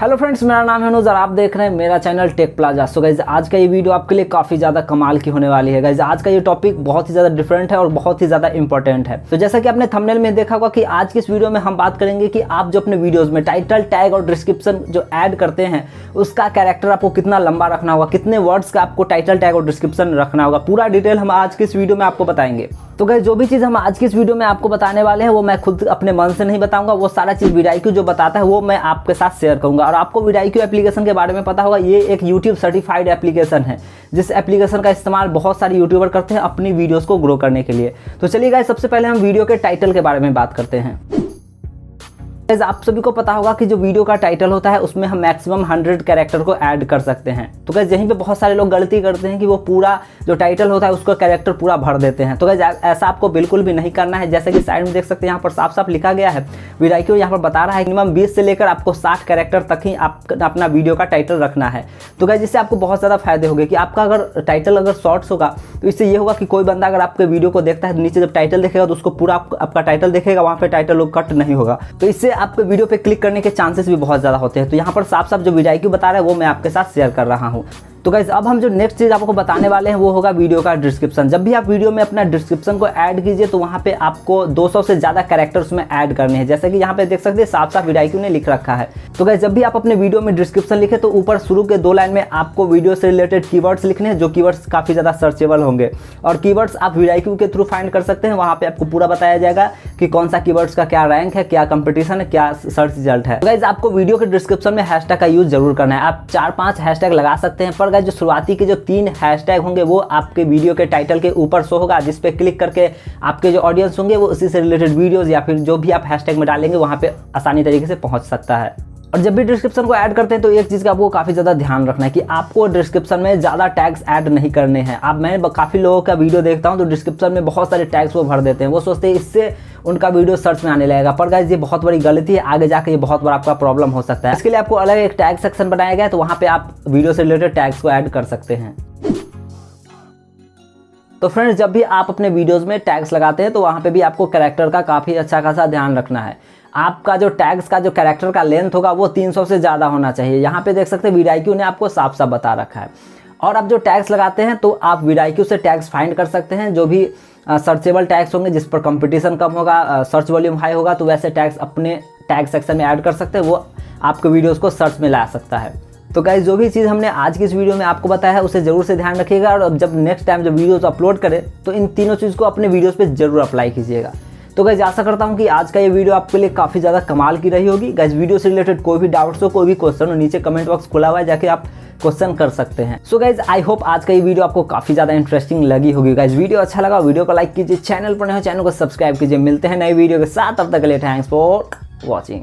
Hello friends, मेरा नाम है अनुज और आप देख रहे हैं मेरा channel Tech Plaza. So guys आज का ये वीडियो आपके लिए काफ़ी ज़्यादा कमाल की होने वाली है। गाइज आज का ये टॉपिक बहुत ही ज़्यादा डिफरेंट है और बहुत ही ज़्यादा इंपॉर्टेंट है। तो जैसा कि आपने थंबनेल में देखा होगा कि आज की इस वीडियो में हम बात करेंगे कि आप जो अपने वीडियोज़ में टाइटल, टैग और डिस्क्रिप्शन जो ऐड करते हैं उसका कैरेक्टर आपको कितना लंबा रखना होगा, कितने वर्ड्स का आपको टाइटल, टैग और डिस्क्रिप्शन रखना होगा, पूरा डिटेल हम आज की इस वीडियो में आपको बताएंगे। तो गाइस जो भी चीज़ हम आज की इस वीडियो में आपको बताने वाले हैं वो मैं खुद अपने मन से नहीं बताऊंगा, वो सारा चीज़ वीडियो जो बताता है वो मैं आपके साथ शेयर करूंगा। और आपको वीडियो एप्लीकेशन के बारे में पता होगा, ये एक यूट्यूब सर्टिफाइड एप्लीकेशन है जिस एप्लीकेशन का इस्तेमाल बहुत सारे यूट्यूबर करते हैं अपनी वीडियोस को ग्रो करने के लिए। तो चलिए गाइस सबसे पहले हम वीडियो के टाइटल के बारे में बात करते हैं। आप सभी को पता होगा कि जो वीडियो का टाइटल होता है उसमें हम मैक्सिमम 100 कैरेक्टर को ऐड कर सकते हैं। तो गाइस यहीं पे बहुत सारे लोग गलती करते हैं कि वो पूरा जो टाइटल होता है उसका कैरेक्टर पूरा भर देते हैं। तो गाइस ऐसा आपको बिल्कुल भी नहीं करना है। जैसे कि साइड में देख सकते हैं, यहाँ पर साफ साफ लिखा गया है, वीडियो यहाँ पर बता रहा है मिनिमम 20 से लेकर आपको 60 कैरेक्टर तक ही अपना वीडियो का टाइटल रखना है। तो गाइस इससे आपको बहुत ज़्यादा फायदे होंगे कि आपका अगर टाइटल अगर शॉर्ट्स होगा तो इससे ये होगा कि कोई बंदा अगर आपके वीडियो को देखता है तो नीचे जब टाइटल देखेगा तो उसको पूरा आपका टाइटल देखेगा, वहाँ पर टाइटल कट नहीं होगा। तो इससे आपके वीडियो पर क्लिक करने के चांसेस भी बहुत ज़्यादा होते हैं। तो यहाँ पर साफ साफ जो वीडियो बता रहा है वो मैं आपके साथ शेयर कर रहा हूँ। तो गाइस अब हम जो नेक्स्ट चीज़ आपको बताने वाले हैं वो होगा वीडियो का डिस्क्रिप्शन। जब भी आप वीडियो में अपना डिस्क्रिप्शन को ऐड कीजिए तो वहाँ पे आपको 200 से ज़्यादा कैरेक्टर्स में ऐड करने हैं। जैसे कि यहाँ पे देख सकते हैं साफ साफ वीडियो ने लिख रखा है। तो गाइस जब भी आप अपने वीडियो में डिस्क्रिप्शन लिखे तो ऊपर शुरू के 2 लाइन में आपको वीडियो से रिलेटेड कीवर्ड्स लिखने हैं, जो कीवर्ड्स काफ़ी ज़्यादा सर्चेबल होंगे। और कीवर्ड्स आप वीडियो के थ्रू फाइंड कर सकते हैं। वहाँ पर आपको पूरा बताया जाएगा कि कौन सा कीवर्ड्स का क्या रैंक है, क्या कंपटीशन है, क्या सर्च रिजल्ट है। गाइस आपको वीडियो के डिस्क्रिप्शन में हैशटैग का यूज जरूर करना है। आप 4-5 हैशटैग लगा सकते हैं, पर गाइस जो शुरुआती के जो 3 हैशटैग होंगे वो आपके वीडियो के टाइटल के ऊपर शो होगा, जिस पे क्लिक करके आपके जो ऑडियंस होंगे वो उसी से रिलेटेड वीडियोस या फिर जो भी आप हैशटैग में डालेंगे वहाँ पे आसानी तरीके से पहुँच सकता है। और जब भी डिस्क्रिप्शन को ऐड करते हैं तो एक चीज़ का आपको काफ़ी ज़्यादा ध्यान रखना है कि आपको डिस्क्रिप्शन में ज़्यादा टैग्स ऐड नहीं करने हैं। अब मैं काफ़ी लोगों का वीडियो देखता हूं तो डिस्क्रिप्शन में बहुत सारे टैग्स वो भर देते हैं। वो सोचते हैं इससे उनका वीडियो सर्च में आने लगेगा, पर गाइस ये बहुत बड़ी गलती है। आगे जाकर ये बहुत बड़ा आपका प्रॉब्लम हो सकता है। इसके लिए आपको अलग एक टैग सेक्शन बनाया गया है, तो वहाँ पर आप वीडियो से रिलेटेड टैग्स को ऐड कर सकते हैं। तो फ्रेंड्स जब भी आप अपने वीडियोज़ में टैग्स लगाते हैं तो वहाँ पे भी आपको कैरेक्टर का काफ़ी अच्छा खासा ध्यान रखना है। आपका जो टैग्स का जो कैरेक्टर का लेंथ होगा वो 300 से ज़्यादा होना चाहिए। यहाँ पे देख सकते हैं वीडियो ने आपको साफ साफ बता रखा है। और आप जो टैग्स लगाते हैं तो आप वीडियो से टैग्स फाइंड कर सकते हैं। जो भी सर्चेबल टैग्स होंगे जिस पर कंपटीशन कम होगा, सर्च वॉल्यूम हाई होगा, तो वैसे टैग्स अपने टैग सेक्शन में ऐड कर सकते हैं। वो आपके वीडियोज़ को सर्च में ला सकता है। तो गाइस जो भी चीज़ हमने आज की इस वीडियो में आपको बताया है उसे जरूर से ध्यान रखिएगा। और जब नेक्स्ट टाइम जब वीडियोस अपलोड करें तो इन तीनों चीज़ को अपने वीडियोस पे जरूर अप्लाई कीजिएगा। तो गाइस आशा करता हूँ कि आज का ये वीडियो आपके लिए काफ़ी ज़्यादा कमाल की रही होगी। गाइस वीडियो से रिलेटेड कोई भी डाउट्स हो, कोई भी क्वेश्चन हो, नीचे कमेंट बॉक्स खुला हुआ है, जाके आप क्वेश्चन कर सकते हैं। सो गाइस आई होप आज का ये वीडियो आपको काफ़ी ज़्यादा इंटरेस्टिंग लगी होगी। गाइस वीडियो अच्छा लगा वीडियो को लाइक कीजिए, चैनल पर नए हो चैनल को सब्सक्राइब कीजिए। मिलते हैं नई वीडियो के साथ, तब तक के लिए थैंक्स फॉर वॉचिंग।